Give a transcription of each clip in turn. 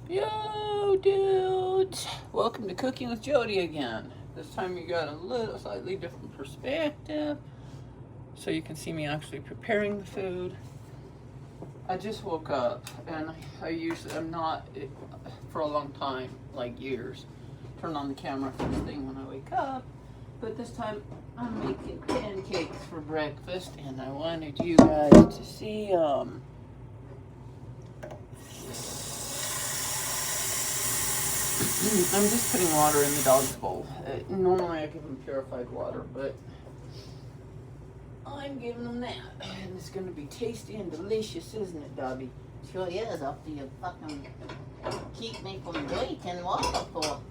Yo, dudes! Welcome to Cooking with Jodi again. This time you got a little slightly different perspective, so you can see me actually preparing the food. I just woke up, and I'm not, for a long time, like years, turn on the camera first thing when I wake up. But this time I'm making pancakes for breakfast, and I wanted you guys to see I'm just putting water in the dog's bowl. Normally I give them purified water, but I'm giving them that. And it's going to be tasty and delicious, isn't it, Dobby? Sure is, after you fucking keep me from drinking water for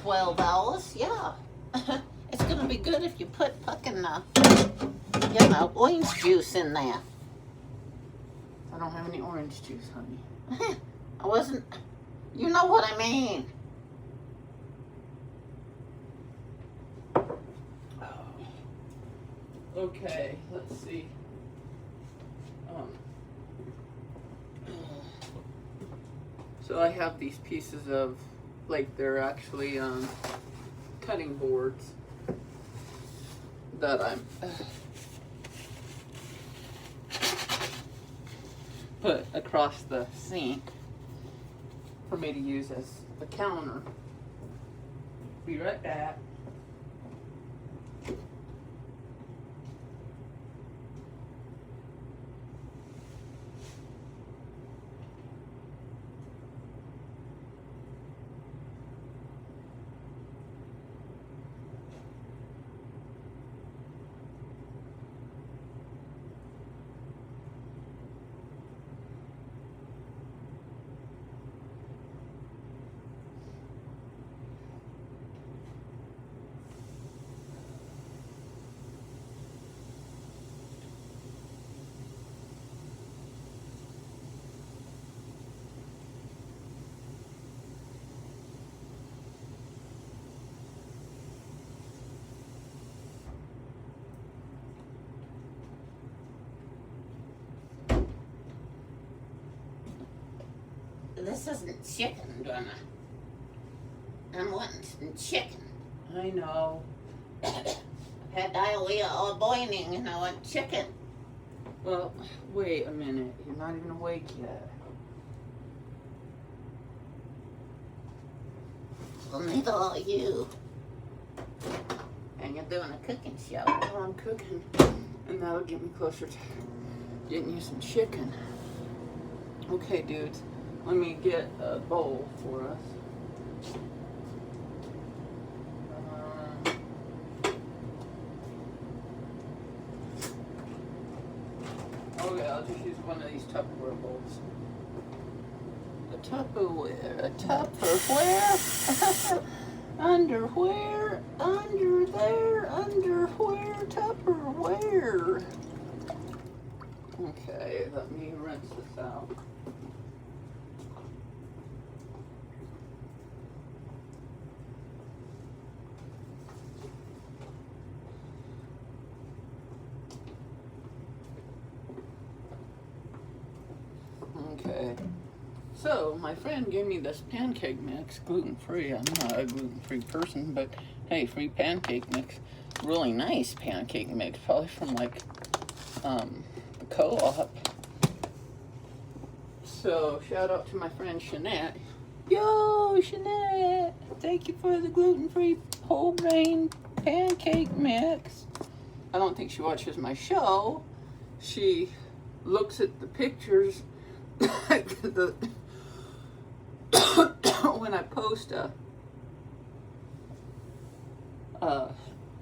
12 hours, yeah. It's gonna be good if you put fucking, orange juice in there. I don't have any orange juice, honey. I wasn't, you know what I mean. Okay, let's see. So I have these pieces of, like, they're actually cutting boards that I'm put across the sink for me to use as a counter. Be right back. This isn't chicken, Donna. I'm wanting some chicken. I know. I've had diarrhea all morning and I want chicken. Well, wait a minute. You're not even awake yet. Well, neither are you. And you're doing a cooking show. Well, I'm cooking, and that'll get me closer to getting you some chicken. Okay, dudes. Let me get a bowl for us. Okay, I'll just use one of these Tupperware bowls. A Tupperware? Underwear, under there, underwear, Tupperware. Okay, let me rinse this out. Okay, so my friend gave me this pancake mix, gluten-free. I'm not a gluten-free person, but hey, free pancake mix. Really nice pancake mix, probably from like the co-op. So shout out to my friend Shanette. Yo, Shanette! Thank you for the gluten-free whole grain pancake mix. I don't think she watches my show. She looks at the pictures when I post a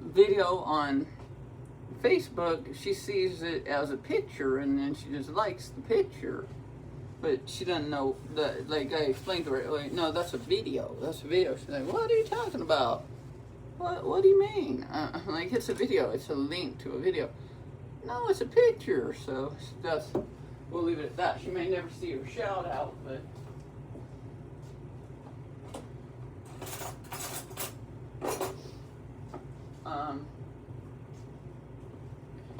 video on Facebook, she sees it as a picture and then she just likes the picture, but she doesn't know that. Like, I explained to her, like, no, that's a video. That's a video. She's like, what are you talking about? What do you mean? Like, it's a video. It's a link to a video. No, it's a picture. So that's. We'll leave it at that. She may never see her shout out, but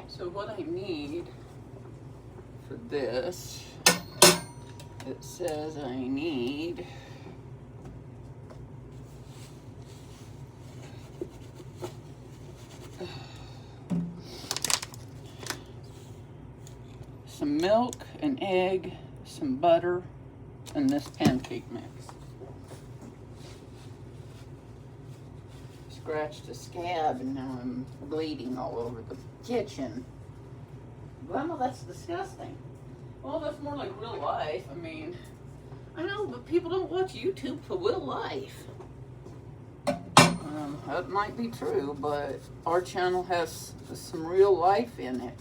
so what I need for this It says I need some milk, an egg, some butter, and this pancake mix. Scratched a scab and now I'm bleeding all over the kitchen. Well, that's disgusting. Well, that's more like real life. I mean, I know, but people don't watch YouTube for real life. That might be true, but our channel has some real life in it.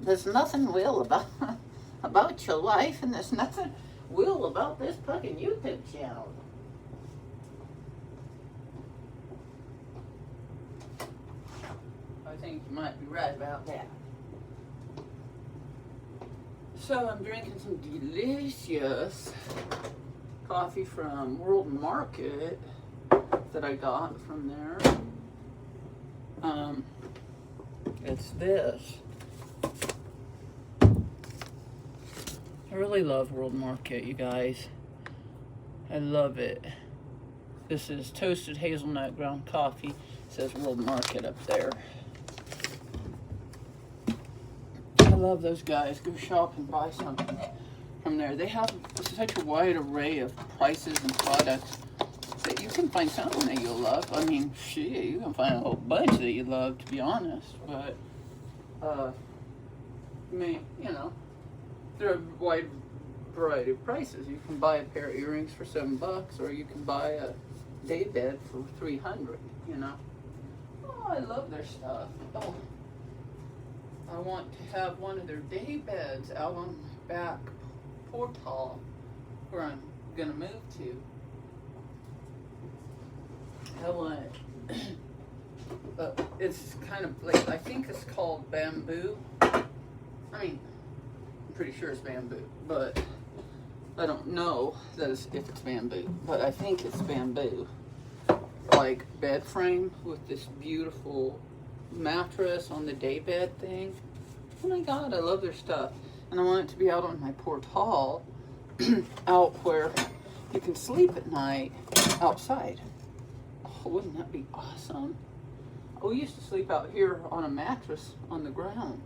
There's nothing real about your life, and there's nothing real about this fucking YouTube channel. I think you might be right about that. So I'm drinking some delicious coffee from World Market that I got from there. It's this. I really love World Market, you guys. I love it. This is toasted hazelnut ground coffee. It says World Market up there. I love those guys. Go shop and buy something from there. They have such a wide array of prices and products that you can find something that you'll love. I mean, shit, you can find a whole bunch that you love, to be honest. But, I mean, you know, there are a wide variety of prices. You can buy a pair of earrings for $7, or you can buy a day bed for $300. You know. Oh, I love their stuff. Oh, I want to have one of their day beds out on my back portal where I'm gonna move to. I want. It's kind of like, I think it's called bamboo. I mean, I'm pretty sure it's bamboo, but I don't know if it's bamboo, but I think it's bamboo. Like bed frame with this beautiful mattress on the day bed thing. Oh my God, I love their stuff. And I want it to be out on my portal, out where you can sleep at night outside. Oh, wouldn't that be awesome? We used to sleep out here on a mattress on the ground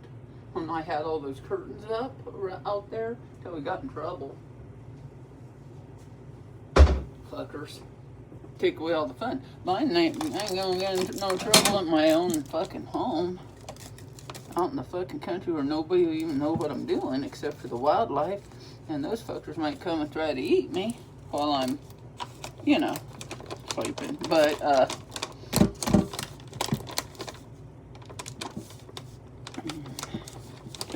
when I had all those curtains up out there till we got in trouble. Fuckers. Take away all the fun. Mine ain't gonna get into no trouble in my own fucking home. Out in the fucking country where nobody will even know what I'm doing except for the wildlife. And those fuckers might come and try to eat me while I'm, you know, sleeping. But,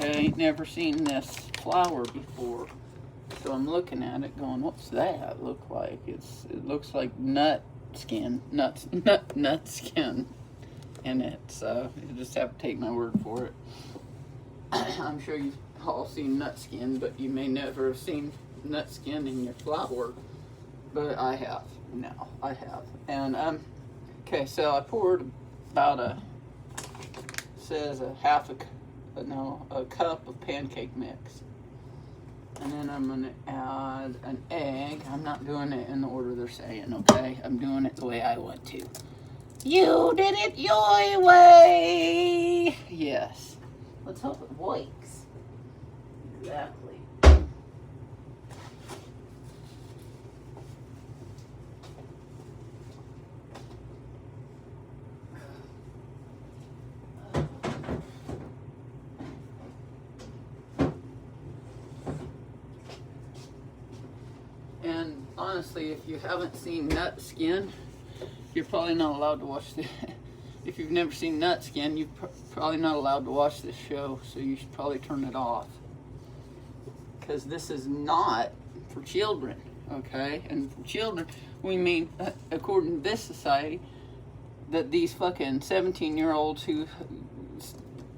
I ain't never seen this flower before. So I'm looking at it going, what's that look like? It looks like nut skin in it. So you just have to take my word for it. I'm sure you've all seen nut skin, but you may never have seen nut skin in your flower. But I have. No, I have. And, okay, so I poured about says a cup of pancake mix. And then I'm going to add an egg. I'm not doing it in the order they're saying, okay? I'm doing it the way I want to. You did it your way! Yes. Let's hope it works. Exactly. And honestly, if you haven't seen nut skin, you're probably not allowed to watch this. If you've never seen nut skin, you're probably not allowed to watch this show, so you should probably turn it off. Because this is not for children, okay? And for children, we mean, according to this society, that these fucking 17-year-olds who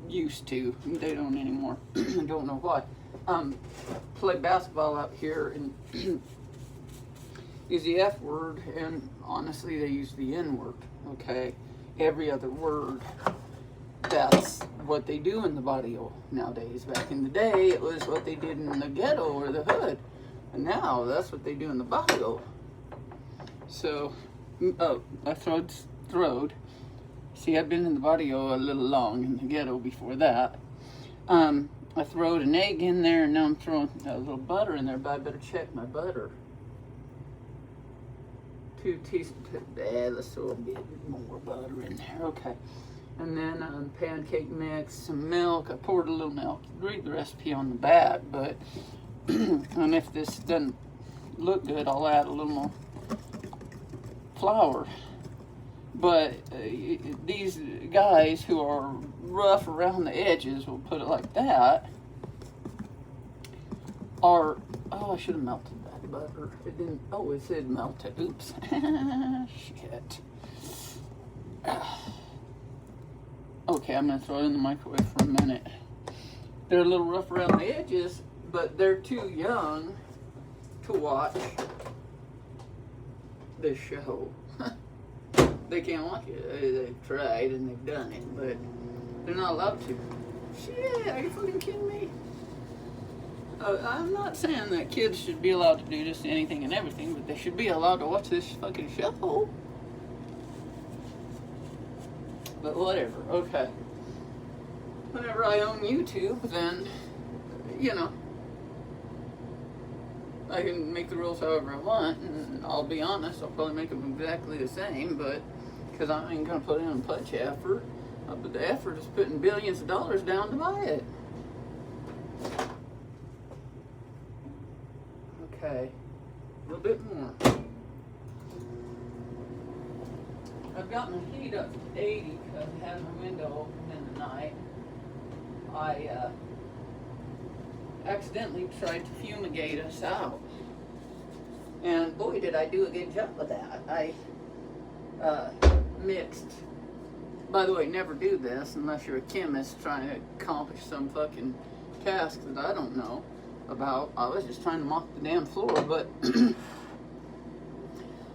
used to, they don't anymore, I don't know why, play basketball out here and use the F word, and honestly they use the N word, okay? Every other word. That's what they do in the barrio nowadays. Back in the day, it was what they did in the ghetto or the hood. And now that's what they do in the barrio. So, I throwed. See, I've been in the barrio a little long, in the ghetto before that. I throwed an egg in there, and now I'm throwing a little butter in there, but I better check my butter. 2 teaspoons. Let's throw a bit more butter in there. Okay. And then pancake mix, some milk. I poured a little milk. Read the recipe on the back, but and if this doesn't look good, I'll add a little more flour. But these guys who are rough around the edges, we'll put it like that, are, I should have melted that butter. It didn't, it said melted. Oops. Shit. Okay, I'm going to throw it in the microwave for a minute. They're a little rough around the edges, but they're too young to watch this show. They can't watch it. They've tried and they've done it, but they're not allowed to. Shit, are you fucking kidding me? I'm not saying that kids should be allowed to do just anything and everything, but they should be allowed to watch this fucking show. But whatever, okay. Whenever I own YouTube, then, you know, I can make the rules however I want, and I'll be honest, I'll probably make them exactly the same, but, because I ain't going to put in much effort, but the effort is putting billions of dollars down to buy it. Okay, a little bit more. I've got my heat up to 80 because I had my window open in the night. I accidentally tried to fumigate us out. And boy, did I do a good job of that. I mixed, by the way, never do this unless you're a chemist trying to accomplish some fucking task that I don't know about. I was just trying to mop the damn floor, but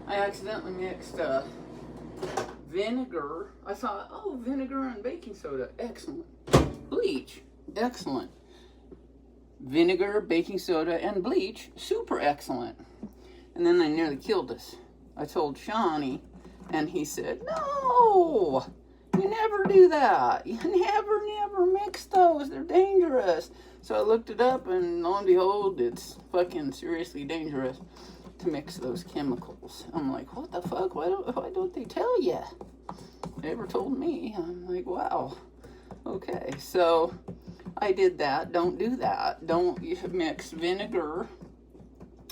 I accidentally mixed vinegar. I thought, oh, vinegar and baking soda, excellent. Bleach, excellent. Vinegar, baking soda, and bleach, super excellent. And then they nearly killed us. I told Shawnee, and he said, no, you never do that. You never mix those. They're dangerous. So I looked it up, and lo and behold, it's fucking seriously dangerous to mix those chemicals. I'm like, what the fuck? Why don't they tell you? They never told me. I'm like, wow. Okay, so I did that. Don't do that. Don't mix vinegar,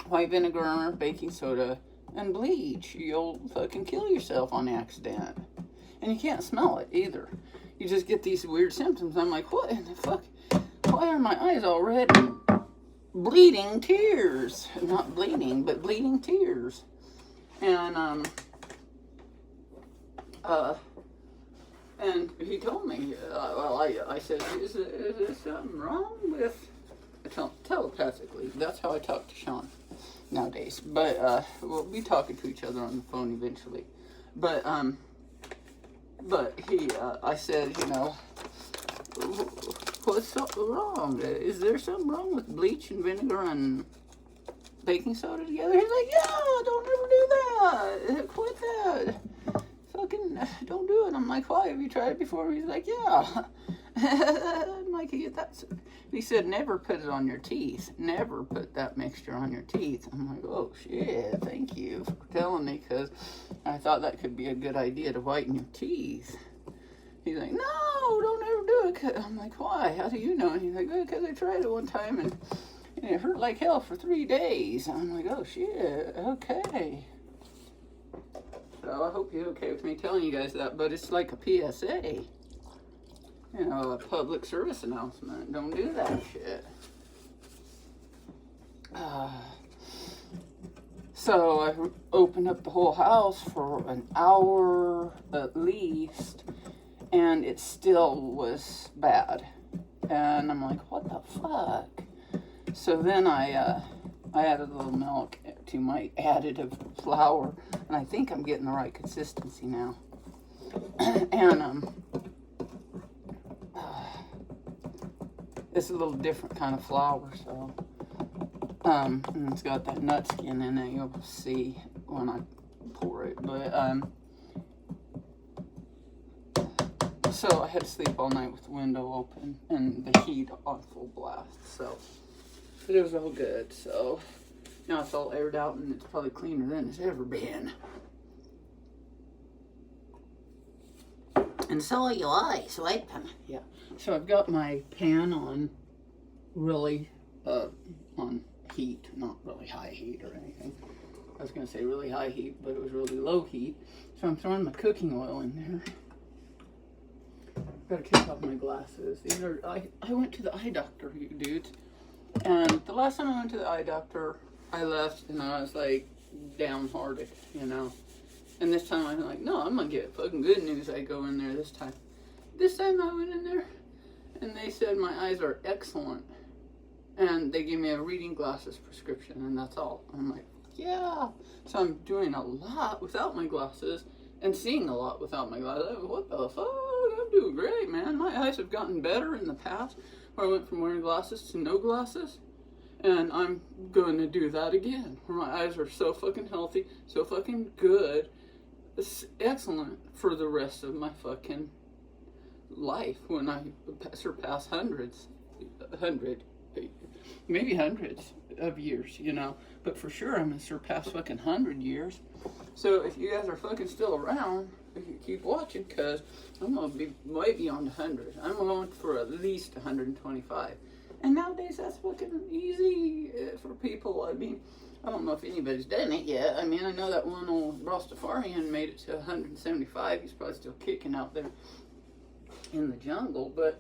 white vinegar, baking soda, and bleach. You'll fucking kill yourself on accident. And you can't smell it either. You just get these weird symptoms. I'm like, what in the fuck? Why are my eyes all red and bleeding tears? Not bleeding, but bleeding tears. And, and he told me, I said, is there something wrong with, telepathically, that's how I talk to Sean nowadays, but, we'll be talking to each other on the phone eventually, but he, I said, you know, what's wrong? Is there something wrong with bleach and vinegar and baking soda together? He's like, yeah, don't ever do that, quit that. Fucking don't do it. I'm like, why? Have you tried it before? He's like, yeah. I'm like, yeah, that's. He said, never put it on your teeth. Never put that mixture on your teeth. I'm like, oh shit, thank you for telling me, because I thought that could be a good idea to whiten your teeth. He's like, no, don't ever do it. I'm like, why? How do you know? And he's like, oh, because I tried it one time and it hurt like hell for 3 days. I'm like, oh shit, okay. So I hope you're okay with me telling you guys that, but it's like a PSA. You know, a public service announcement. Don't do that shit. So I opened up the whole house for an hour at least, and it still was bad. And I'm like, what the fuck? So then I added a little milk to my additive flour, and I think I'm getting the right consistency now. And it's a little different kind of flour, so And it's got that nut skin in it. You'll see when I pour it. But so I had to sleep all night with the window open and the heat on full blast. So, but it was all good. So now it's all aired out and it's probably cleaner than it's ever been. And so are your eyes, right? Yeah. So I've got my pan on really on heat, not really high heat or anything. I was gonna say really high heat, but it was really low heat. So I'm throwing my cooking oil in there. Gotta kick off my glasses. These are I went to the eye doctor, you dudes. And the last time I went to the eye doctor, I left and I was like downhearted, you know. And this time I'm like, no, I'm gonna get fucking good news. I go in there this time. This time I went in there and they said my eyes are excellent. And they gave me a reading glasses prescription and that's all. I'm like, yeah. So I'm doing a lot without my glasses and seeing a lot without my glasses. What the fuck? I'm doing great, man. My eyes have gotten better in the past where I went from wearing glasses to no glasses. And I'm going to do that again where my eyes are so fucking healthy, so fucking good. It's excellent for the rest of my fucking life when I surpass maybe hundreds of years, you know. But for sure I'm going to surpass fucking 100 years. So if you guys are fucking still around, keep watching because I'm going to be way beyond 100. I'm going for at least 125. And nowadays that's fucking easy for people. I mean, I don't know if anybody's done it yet. I mean, I know that one old Rastafarian made it to 175. He's probably still kicking out there in the jungle, but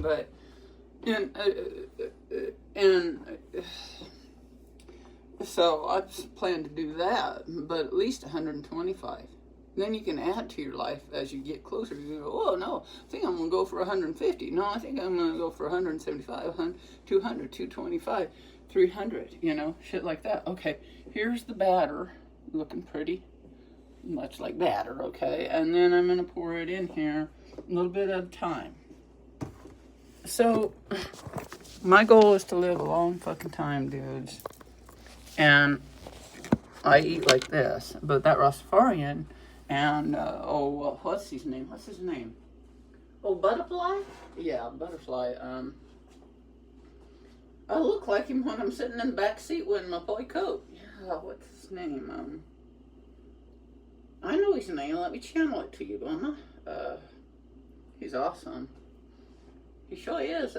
but so I plan to do that, but at least 125. Then you can add to your life as you get closer. You go, oh no, I think I'm going to go for 150. No, I think I'm going to go for 175, 200, 225, 300, you know, shit like that. Okay, here's the batter, looking pretty much like batter, okay? And then I'm going to pour it in here a little bit at a time. So, my goal is to live a long fucking time, dudes. And I eat like this, but that Rastafarian... And, what's his name? Oh, Butterfly? Yeah, Butterfly. I look like him when I'm sitting in the back seat wearing my boy coat. Yeah, what's his name? I know his name. Let me channel it to you, don't I? He's awesome. He sure is,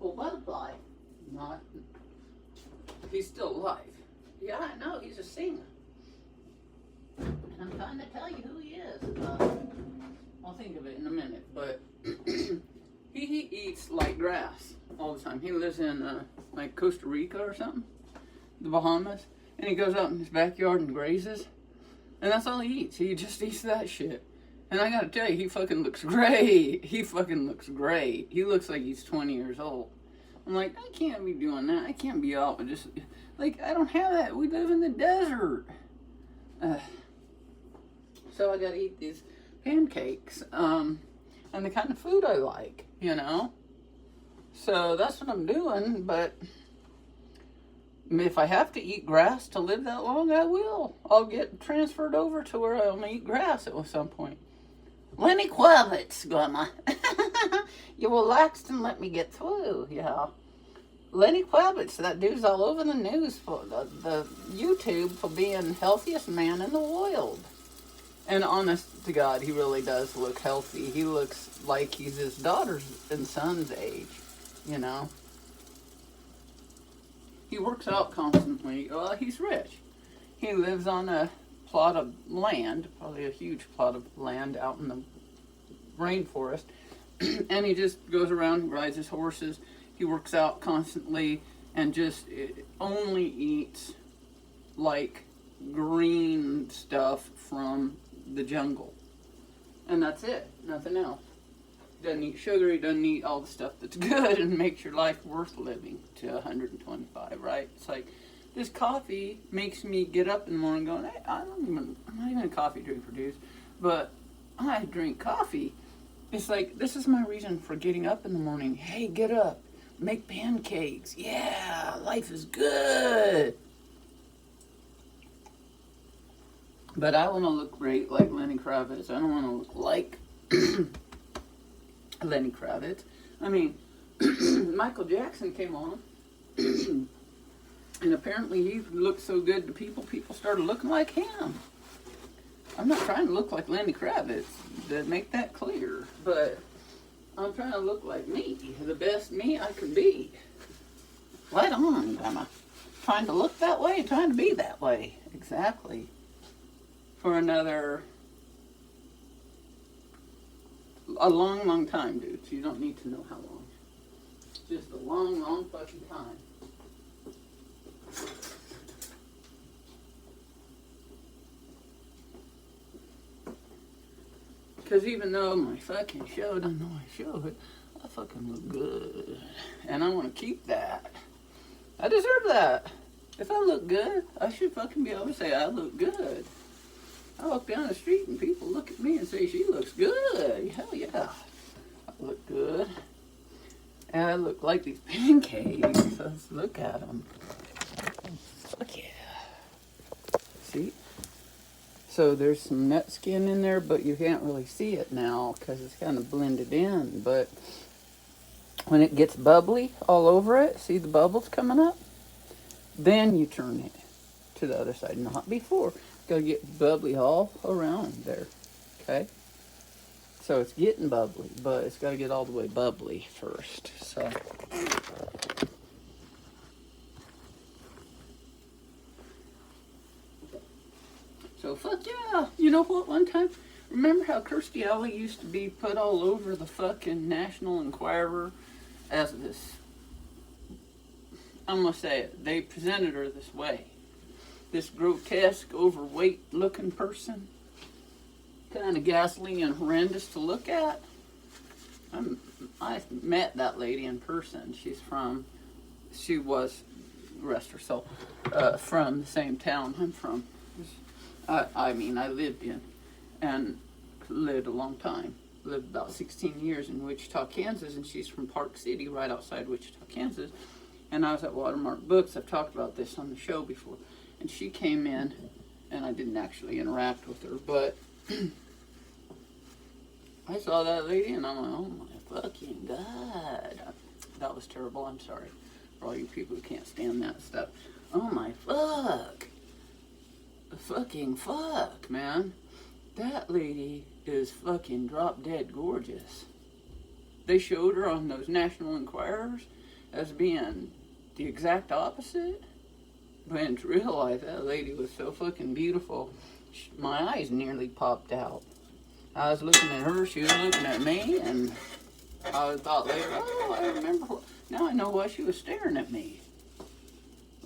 Oh, Butterfly. Not... He's still alive. Yeah, I know. He's a singer. And I'm trying to tell you who he is. I'll think of it in a minute. But he eats like grass all the time. He lives in like Costa Rica or something, the Bahamas, and he goes out in his backyard and grazes, and that's all he eats. He just eats that shit. And I gotta tell you, he fucking looks great. He fucking looks great. He looks like he's 20 years old. I'm like, I can't be doing that. I can't be out and just, like, I don't have that. We live in the desert. So I gotta eat these pancakes, and the kind of food I like, you know? So that's what I'm doing, but if I have to eat grass to live that long, I will. I'll get transferred over to where I'll eat grass at some point. Lenny Kravitz, Grandma. You relaxed and let me get through, yeah. Lenny Kravitz, that dude's all over the news for the YouTube for being healthiest man in the world. And honest to God, he really does look healthy. He looks like he's his daughter's and son's age, you know. He works out constantly. Well, he's rich. He lives on a plot of land, probably a huge plot of land out in the rainforest. And he just goes around, rides his horses. He works out constantly and just only eats like green stuff from the jungle. And that's it. Nothing else. He doesn't eat sugar. He doesn't eat all the stuff that's good and makes your life worth living to 125, right? It's like, this coffee makes me get up in the morning going, hey, I'm not even a coffee drinker, dudes. But I drink coffee. It's like, this is my reason for getting up in the morning. Hey, get up. Make pancakes. Yeah, life is good. But I want to look great like Lenny Kravitz. I don't want to look like Lenny Kravitz. I mean, Michael Jackson came on. And apparently he looked so good to people, people started looking like him. I'm not trying to look like Lenny Kravitz, to make that clear. But I'm trying to look like me, the best me I can be. Right on, am I? Trying to look that way, trying to be that way. Exactly. For another, a long, long time, dudes. You don't need to know how long. Just a long, long fucking time. Because even though my fucking show doesn't know I show it, I fucking look good. And I want to keep that. I deserve that. If I look good, I should fucking be able to say I look good. I walk down the street and people look at me and say, she looks good. Hell yeah. I look good. And I look like these pancakes. Let's look at them. Fuck yeah. See? So there's some nut skin in there, but you can't really see it now because it's kind of blended in. But when it gets bubbly all over it, see the bubbles coming up? Then you turn it to the other side, not before. It's got to get bubbly all around there, okay? So it's getting bubbly, but it's got to get all the way bubbly first, so. So fuck yeah. You know what, one time, remember how Kirstie Alley used to be put all over the fucking National Enquirer as this, I'm gonna say it, they presented her this way. This grotesque, overweight looking person. Kind of ghastly and horrendous to look at. I met that lady in person. She was, rest her soul, from the same town I'm from. I lived in, and lived a long time. Lived about 16 years in Wichita, Kansas, and she's from Park City, right outside Wichita, Kansas. And I was at Watermark Books. I've talked about this on the show before. And she came in, and I didn't actually interact with her, but I saw that lady, and I'm like, oh my fucking God. That was terrible. I'm sorry for all you people who can't stand that stuff. Oh my fuck. Fucking fuck, man. That lady is fucking drop dead gorgeous. They showed her on those National Enquirers as being the exact opposite. But in real life, that lady was so fucking beautiful, my eyes nearly popped out. I was looking at her, she was looking at me, and I thought later, oh, I remember. Now I know why she was staring at me.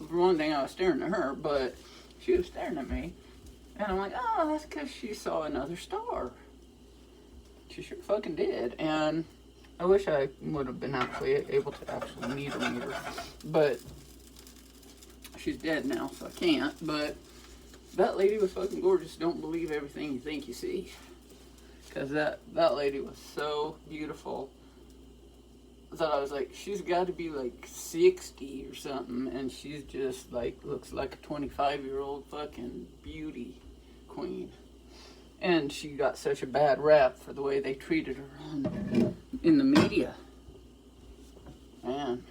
For one thing, I was staring at her, but she was staring at me. And I'm like, oh, that's because she saw another star. She sure fucking did. And I wish I would have been actually able to actually meet her. But she's dead now, so I can't. But that lady was fucking gorgeous. Don't believe everything you think you see. Because that lady was so beautiful that I was like, she's got to be like 60 or something. And she's just like, looks like a 25-year-old fucking beauty queen. And she got such a bad rap for the way they treated her in the media. Man.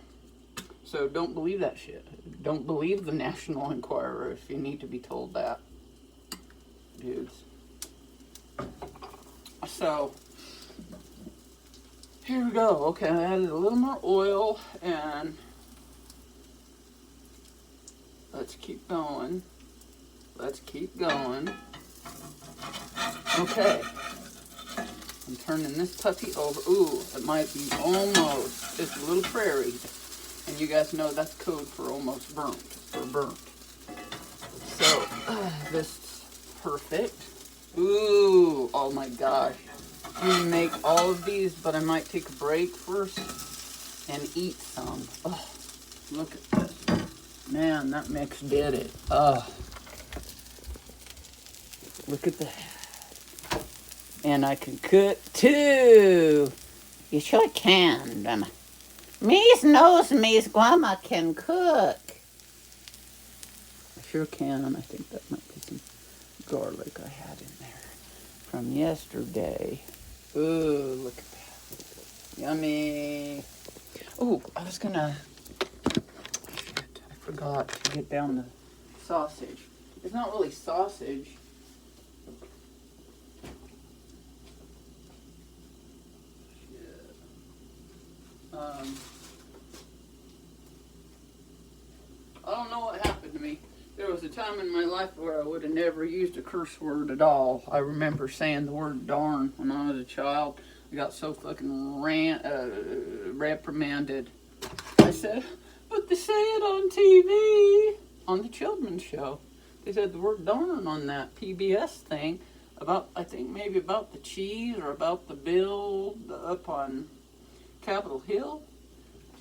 So don't believe that shit. Don't believe the National Enquirer if you need to be told that. Dudes. So, here we go. Okay, I added a little more oil and let's keep going. Let's keep going. Okay. I'm turning this puppy over. Ooh, it might be almost just a little prairie. And you guys know that's code for almost burnt, or burnt. So, this is perfect. Ooh, oh my gosh. I'm going to make all of these, but I might take a break first and eat some. Oh, look at this. Man, that mix did it. Oh. Look at that. And I can cook too. You sure can, Grandma. Me's knows me's Grandma can cook. I sure can, and I think that might be some garlic I had in there from yesterday. Ooh, look at that. Yummy. Ooh, I was gonna... Shit, I forgot to get down the sausage. It's not really sausage. I don't know what happened to me. There was a time in my life where I would have never used a curse word at all. I remember saying the word darn when I was a child. I got so fucking reprimanded. I said, but they say it on TV, on the children's show. They said the word darn on that PBS thing about, I think maybe about the cheese or about the bill up on Capitol Hill.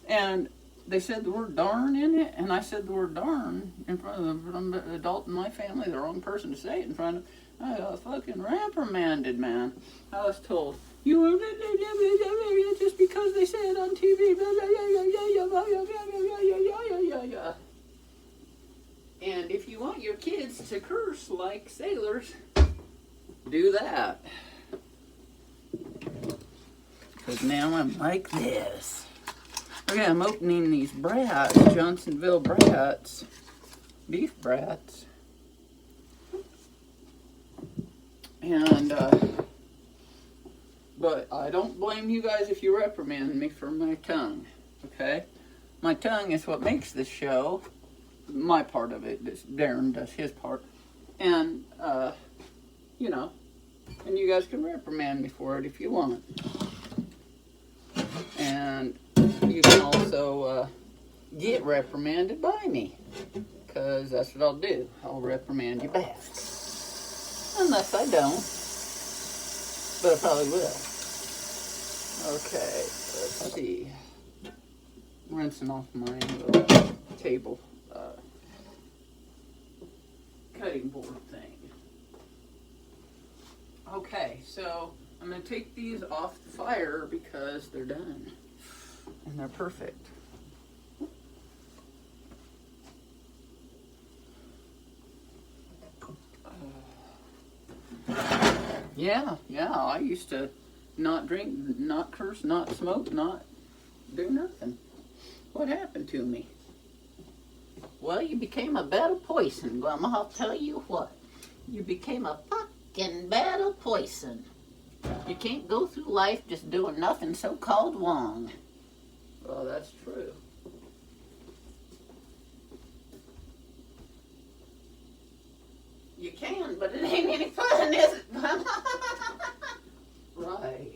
And they said the word darn in it, and I said the word darn in front of an adult in my family, the wrong person to say it in front of. I got fucking reprimanded, man. I was told, you were just because they say it on TV. And if you want your kids to curse like sailors, do that. Because now I'm like this. Okay, I'm opening these brats, Johnsonville brats, beef brats. And, but I don't blame you guys if you reprimand me for my tongue, okay? My tongue is what makes this show, my part of it. Darren does his part. And, you know, and you guys can reprimand me for it if you want. And you can also get reprimanded by me, because that's what I'll do. I'll reprimand you back. Unless I don't, but I probably will. Okay, let's see. Rinsing off my little table cutting board thing. Okay, so I'm going to take these off the fire because they're done. And they're perfect. Yeah, I used to not drink, not curse, not smoke, not do nothing. What happened to me? Well, you became a bed of poison, Grandma. I'll tell you what. You became a fucking bed of poison. You can't go through life just doing nothing so-called wrong. Well, that's true. You can, but it ain't any fun, is it? Right.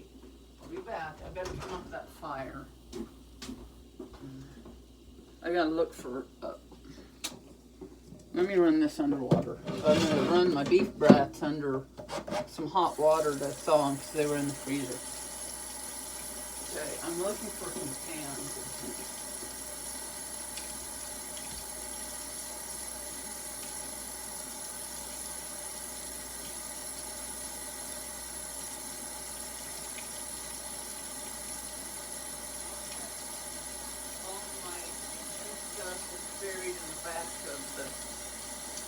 I'll be back. I better turn off that fire. I gotta look for... let me run this underwater. I'm gonna run my beef brats under some hot water to thaw them because they were in the freezer. Okay, I'm looking for some pans. Buried in the back of the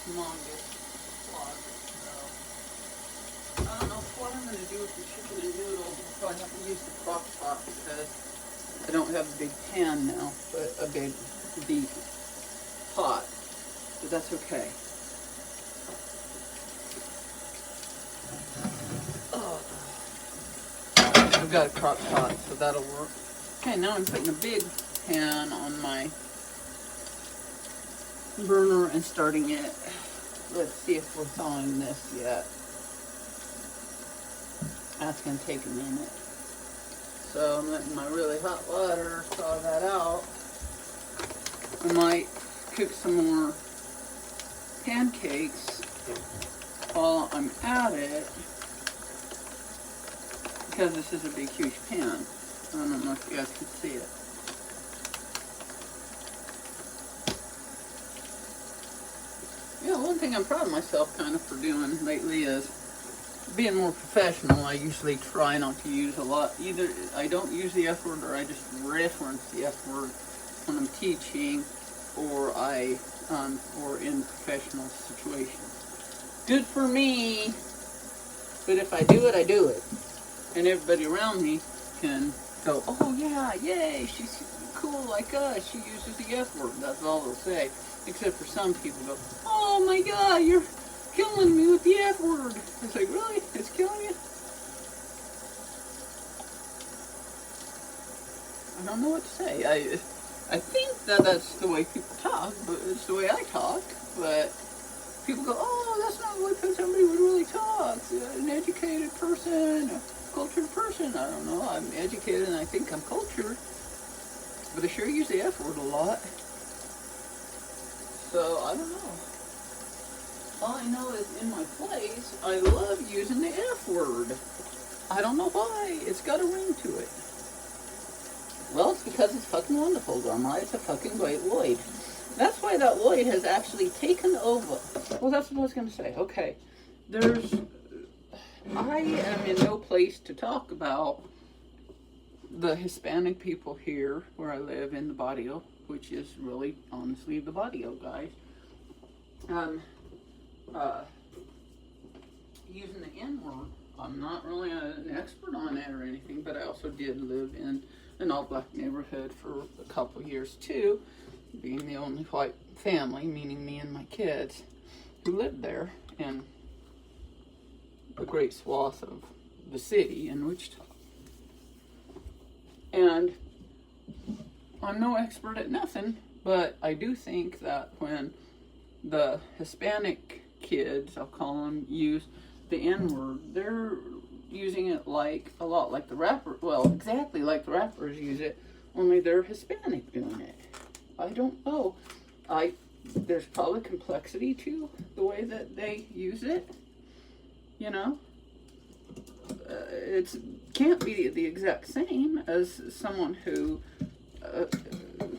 humongous closet, so I don't know what I'm going to do with the chicken and noodles. I'll probably have to use the crock pot because I don't have a big pan now, but a big deep pot, but that's okay. Oh. I've got a crock pot, so that'll work. Okay, now I'm putting a big pan on my burner and starting it. Let's see if we're thawing this yet. That's going to take a minute. So I'm letting my really hot water thaw that out. I might cook some more pancakes while I'm at it, because this is a big huge pan. I don't know if you guys can see it. Yeah, one thing I'm proud of myself kind of for doing lately is being more professional, I usually try not to use a lot. Either I don't use the F word, or I just reference the F word when I'm teaching, or or in professional situations. Good for me, but if I do it, I do it, and everybody around me can go, "Oh yeah, yay, she's cool like us. She uses the F word." That's all they'll say. Except for some people go, "Oh my God, you're killing me with the F word." It's like, really? It's killing you? I don't know what to say. I think that that's the way people talk, but it's the way I talk. But people go, "Oh, that's not the way somebody would really talk. An educated person, a cultured person." I don't know. I'm educated and I think I'm cultured, but I sure use the F word a lot. So I don't know. All I know is in my place, I love using the F word. I don't know why. It's got a ring to it. Well, it's because it's fucking wonderful, Grandma. It's a fucking great Lloyd. That's why that Lloyd has actually taken over. Well, that's what I was going to say. Okay. I am in no place to talk about the Hispanic people here where I live in the barrio, which is really, honestly, the barrio, guys. Using the N-word, I'm not really an expert on that or anything, but I also did live in an all-black neighborhood for a couple years too, being the only white family, meaning me and my kids, who lived there in a great swath of the city in Wichita. And I'm no expert at nothing, but I do think that when the Hispanic kids, I'll call them, use the N-word, they're using it like a lot like the rapper, well, exactly like the rappers use it, only they're Hispanic doing it. I don't know. There's probably complexity to the way that they use it, you know? It can't be the exact same as someone who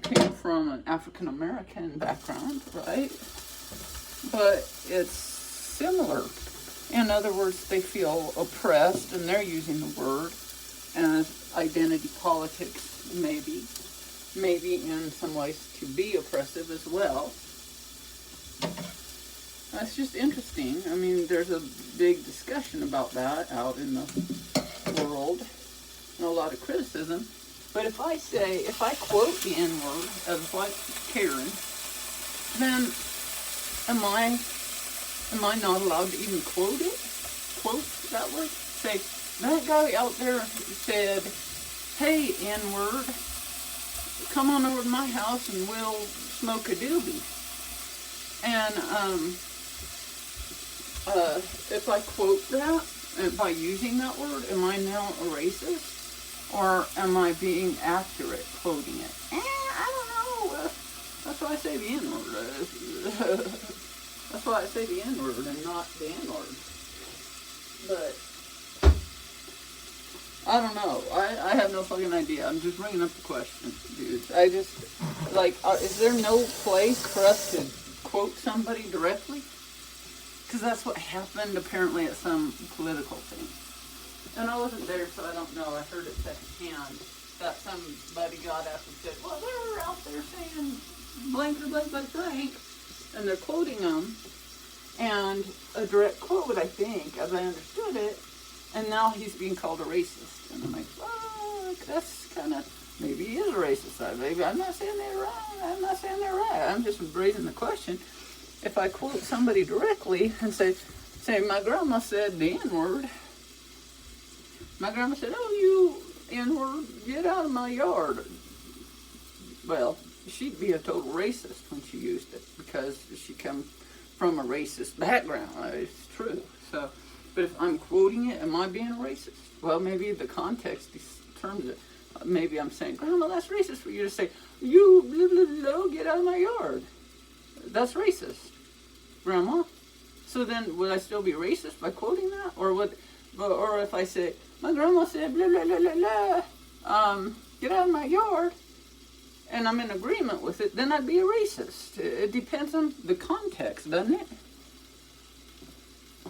came from an African American background, right? But it's similar. In other words, they feel oppressed and they're using the word as identity politics, maybe in some ways to be oppressive as well. That's just interesting. I mean, there's a big discussion about that out in the world and a lot of criticism. But if I quote the N-word as like Karen, then am I not allowed to even quote it? Quote that word? Say, that guy out there said, "Hey, N-word, come on over to my house and we'll smoke a doobie." And if I quote that by using that word, am I now a racist? Or am I being accurate quoting it? I don't know. That's why I say the N-word. That's why I say the N-word and not the N-word. But I don't know. I have no fucking idea. I'm just bringing up the question, dudes. I just, like, is there no place for us to quote somebody directly? Because that's what happened apparently at some political thing. And I wasn't there, so I don't know. I heard it secondhand that somebody got up and said, "Well, they're out there saying blank or blank blank blank," and they're quoting them. And a direct quote, I think, as I understood it, and now he's being called a racist. And I'm like, fuck, that's kind of, maybe he is a racist. Maybe I'm not saying they're wrong. I'm not saying they're right. I'm just raising the question. If I quote somebody directly and say, my grandma said the N-word. My grandma said, "Oh, you N-word, get out of my yard." Well, she'd be a total racist when she used it because she comes from a racist background. It's true. So, but if I'm quoting it, am I being a racist? Well, maybe the context determines it. Maybe I'm saying, "Grandma, that's racist for you to say, you blah, blah, blah, get out of my yard." That's racist, Grandma. So then, would I still be racist by quoting that, or if I say, "My grandma said blah blah blah blah blah, get out of my yard," and I'm in agreement with it, then I'd be a racist. It depends on the context, doesn't it?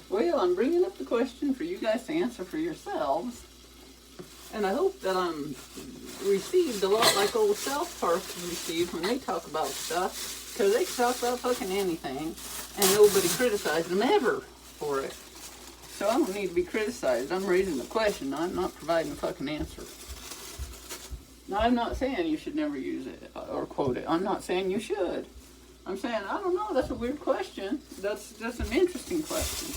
Well, I'm bringing up the question for you guys to answer for yourselves. And I hope that I'm received a lot like old South Park received when they talk about stuff. Because they talk about fucking anything, and nobody criticized them ever for it. So I don't need to be criticized. I'm raising the question. I'm not providing a fucking answer. Now, I'm not saying you should never use it or quote it. I'm not saying you should. I'm saying, I don't know, that's a weird question. That's an interesting question.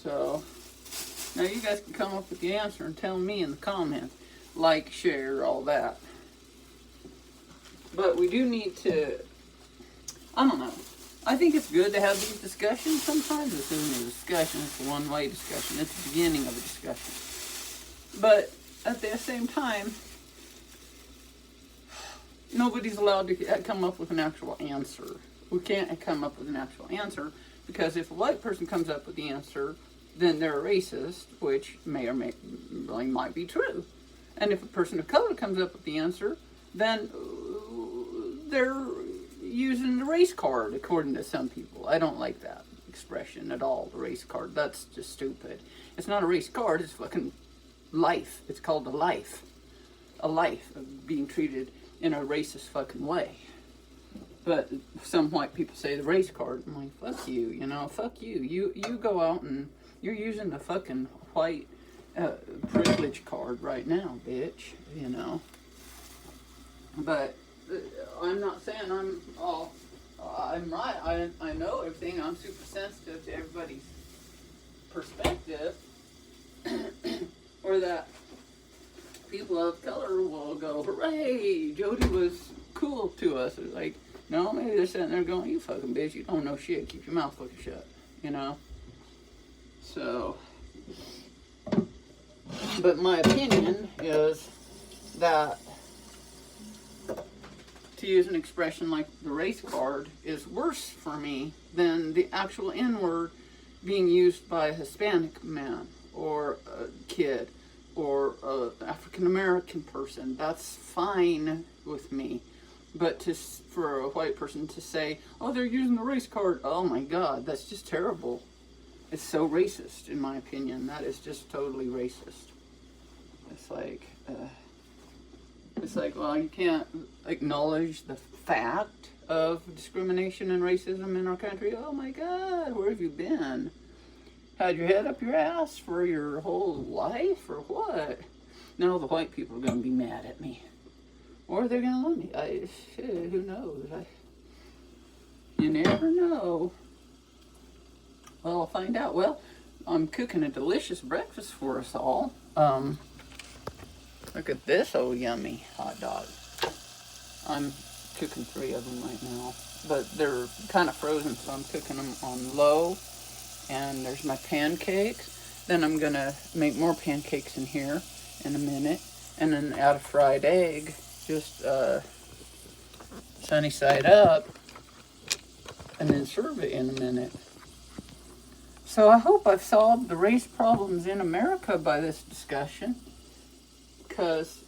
So, now you guys can come up with the answer and tell me in the comments. Like, share, all that. But we do need to, I don't know. I think it's good to have these discussions. Sometimes it's in a discussion. It's a one-way discussion. It's the beginning of a discussion. But at the same time, nobody's allowed to come up with an actual answer. We can't come up with an actual answer because if a white person comes up with the answer, then they're a racist, which may or might be true. And if a person of color comes up with the answer, then they're using the race card, according to some people. I don't like that expression at all, the race card. That's just stupid. It's not a race card, it's fucking life. It's called a life. A life of being treated in a racist fucking way. But some white people say the race card. I'm like, fuck you, you know, fuck you. You go out and you're using the fucking white privilege card right now, bitch, you know. But I'm not saying I'm right. I know everything. I'm super sensitive to everybody's perspective. Or that people of color will go, hooray, Jodi was cool to us. It's like, no, maybe they're sitting there going, you fucking bitch, you don't know shit, keep your mouth fucking shut, you know? So, but my opinion is that to use an expression like the race card is worse for me than the actual N-word being used by a Hispanic man or a kid or an African-American person. That's fine with me. But for a white person to say, oh, they're using the race card, oh my God, that's just terrible. It's so racist, in my opinion. That is just totally racist. It's like, well, you can't acknowledge the fact of discrimination and racism in our country. Oh my God, where have you been? Had your head up your ass for your whole life or what? Now the white people are going to be mad at me. Or they're going to love me. Who knows? You never know. Well, I'll find out. Well, I'm cooking a delicious breakfast for us all. Look at this old yummy hot dog. I'm cooking 3 of them right now. But they're kind of frozen, so I'm cooking them on low. And there's my pancakes. Then I'm going to make more pancakes in here in a minute. And then add a fried egg, just sunny side up. And then serve it in a minute. So I hope I've solved the race problems in America by this discussion. Because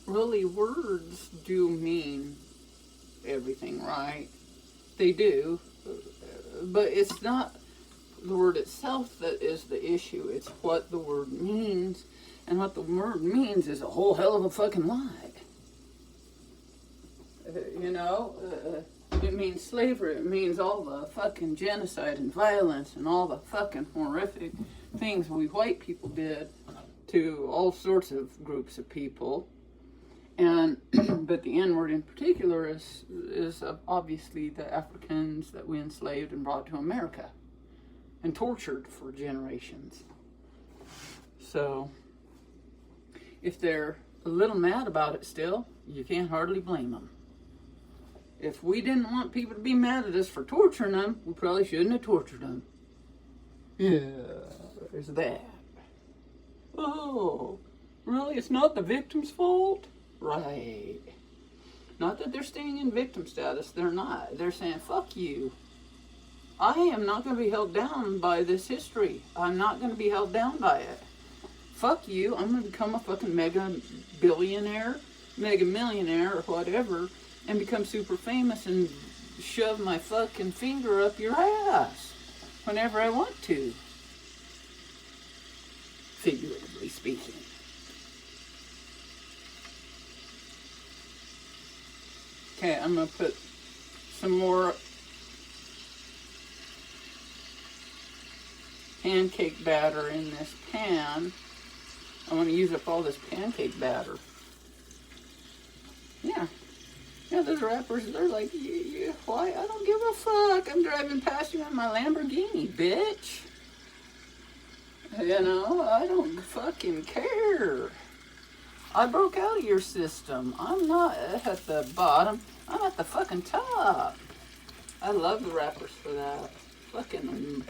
really words do mean everything, right? They do. But it's not the word itself that is the issue. It's what the word means. And what the word means is a whole hell of a fucking lie. It means slavery. It means all the fucking genocide and violence and all the fucking horrific things we white people did to all sorts of groups of people. And but the N-word in particular is obviously the Africans that we enslaved and brought to America and tortured for generations. So if they're a little mad about it still, you can't hardly blame them. If we didn't want people to be mad at us for torturing them, we probably shouldn't have tortured them. Yeah, there's that. Oh, really? It's not the victim's fault? Right. Not that they're staying in victim status. They're not. They're saying, fuck you. I am not going to be held down by this history. I'm not going to be held down by it. Fuck you. I'm going to become a fucking mega billionaire, mega millionaire, or whatever, and become super famous and shove my fucking finger up your ass whenever I want to, figuratively speaking. Okay, I'm gonna put some more pancake batter in this pan. I want to use up all this pancake batter. Yeah. Yeah, those rappers, they're like, why? I don't give a fuck. I'm driving past you in my Lamborghini, bitch. You know, I don't fucking care. I broke out of your system. I'm not at the bottom. I'm at the fucking top. I love the rappers for that. Fucking,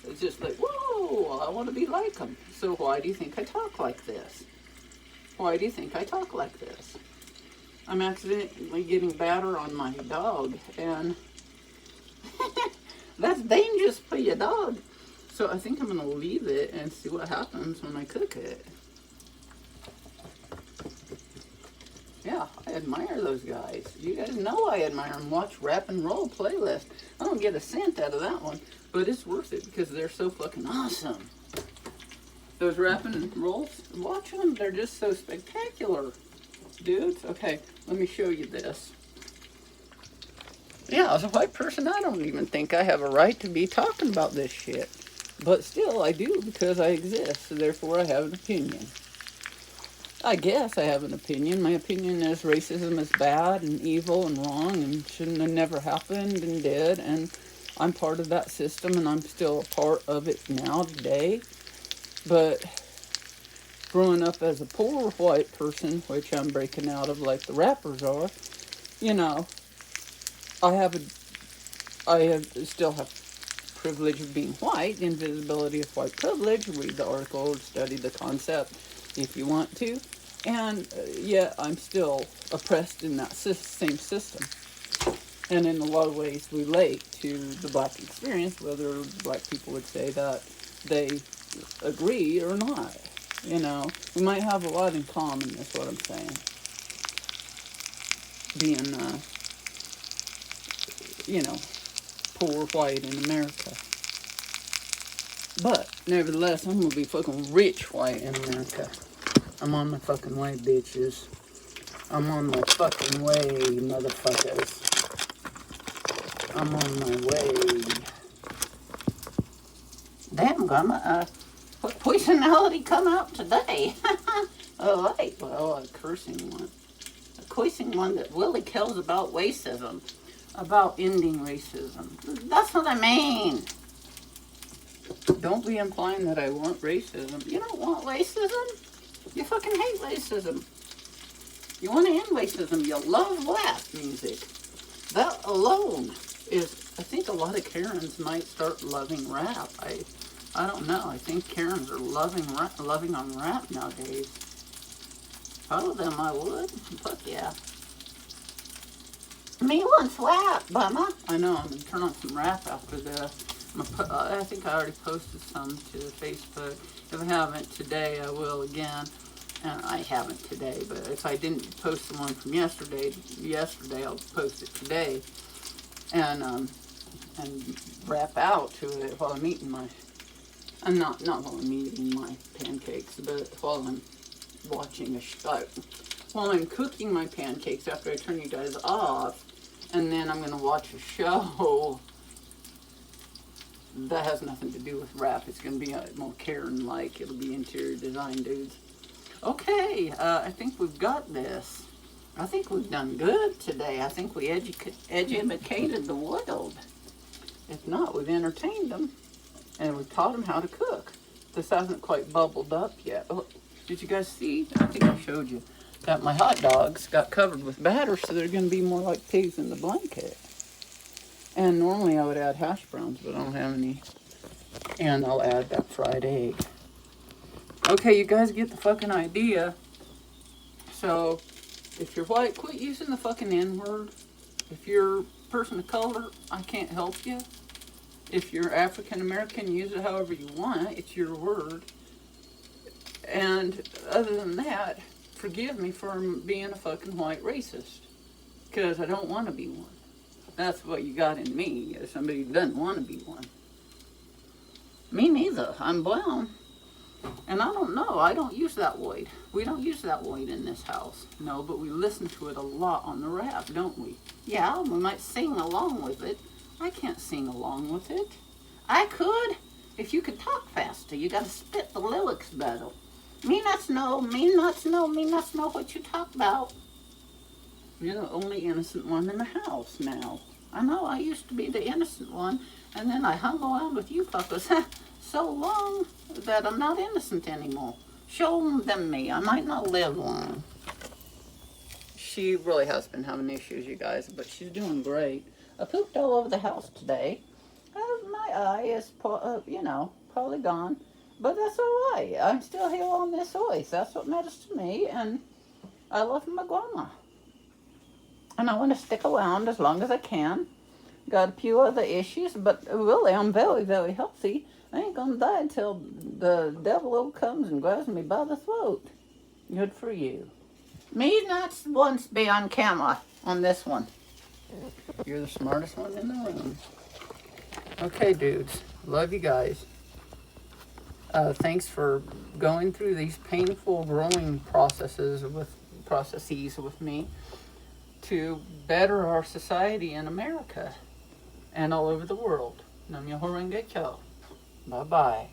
it's just like, whoa, I want to be like them. So why do you think I talk like this? Why do you think I talk like this? I'm accidentally getting batter on my dog, and that's dangerous for your dog. So I think I'm going to leave it and see what happens when I cook it. Yeah, I admire those guys. You guys know I admire them. Watch Rap and Roll playlist. I don't get a cent out of that one, but it's worth it because they're so fucking awesome. Those Rap and Rolls, watch them. They're just so spectacular, dudes. Okay, let me show you this. Yeah, as a white person, I don't even think I have a right to be talking about this shit. But still, I do because I exist, so therefore I have an opinion. I guess I have an opinion. My opinion is racism is bad and evil and wrong and shouldn't have never happened and did. And I'm part of that system and I'm still a part of it now today. But growing up as a poor white person, which I'm breaking out of like the rappers are, you know, still have privilege of being white, invisibility of white privilege. Read the article, study the concept if you want to. And yet I'm still oppressed in that same system. And in a lot of ways relate to the black experience, whether black people would say that they agree or not. You know, we might have a lot in common, is what I'm saying. Being, you know, poor white in America. But, nevertheless, I'm gonna be fucking rich white in America. I'm on my fucking way, bitches. I'm on my fucking way, motherfuckers. I'm on my way. Damn, Grandma, what poisonality come out today? Oh, right. Well, a cursing one. A cursing one that really cares about racism. About ending racism. That's what I mean. Don't be implying that I want racism. You don't want racism. You fucking hate racism. You want to end racism. You love rap music. That alone is, I think a lot of Karens might start loving rap. I don't know. I think Karens are loving on rap nowadays. Follow them, I would. Fuck yeah. Me wants rap, Bummer. I know. I'm gonna turn on some rap after this. I think I already posted some to Facebook. If I haven't today, I will again. And I haven't today, but if I didn't post the one from yesterday, I'll post it today. And rap out to it while I'm eating my. I'm not while I'm eating my pancakes, but while I'm watching while I'm cooking my pancakes after I turn you guys off, and then I'm gonna watch a show that has nothing to do with rap. It's gonna be more Karen-like. It'll be interior design dudes. Okay, I think we've got this. I think we've done good today. I think we educated the world. If not, we've entertained them. And we've taught them how to cook. This hasn't quite bubbled up yet. Oh, did you guys see? I think I showed you that my hot dogs got covered with batter, so they're going to be more like pigs in the blanket. And normally I would add hash browns, but I don't have any. And I'll add that fried egg. Okay, you guys get the fucking idea. So, if you're white, quit using the fucking N-word. If you're a person of color, I can't help you. If you're African American, use it however you want. It's your word. And other than that, forgive me for being a fucking white racist. Because I don't want to be one. That's what you got in me, is somebody who doesn't want to be one. Me neither. I'm brown. And I don't know. I don't use that word. We don't use that word in this house. No, but we listen to it a lot on the rap, don't we? Yeah, we might sing along with it. I can't sing along with it. I could. If you could talk faster, you got to spit the lyrics better. Me nuts know, me nuts know, me nuts know what you talk about. You're the only innocent one in the house now. I know, I used to be the innocent one, and then I hung around with you fuckers so long that I'm not innocent anymore. Show them me. I might not live long. She really has been having issues, you guys, but she's doing great. I pooped all over the house today. My eye is, probably gone, but that's all right. I'm still here on this earth. That's what matters to me, and I love my grandma. And I want to stick around as long as I can. Got a few other issues, but really I'm very, very healthy. I ain't gonna die until the devil comes and grabs me by the throat. Good for you. Me not once be on camera on this one. You're the smartest one in the room. Okay, dudes. Love you guys. Thanks for going through these painful growing processes with me to better our society in America and all over the world. Nam myoho renge kyo. Bye-bye.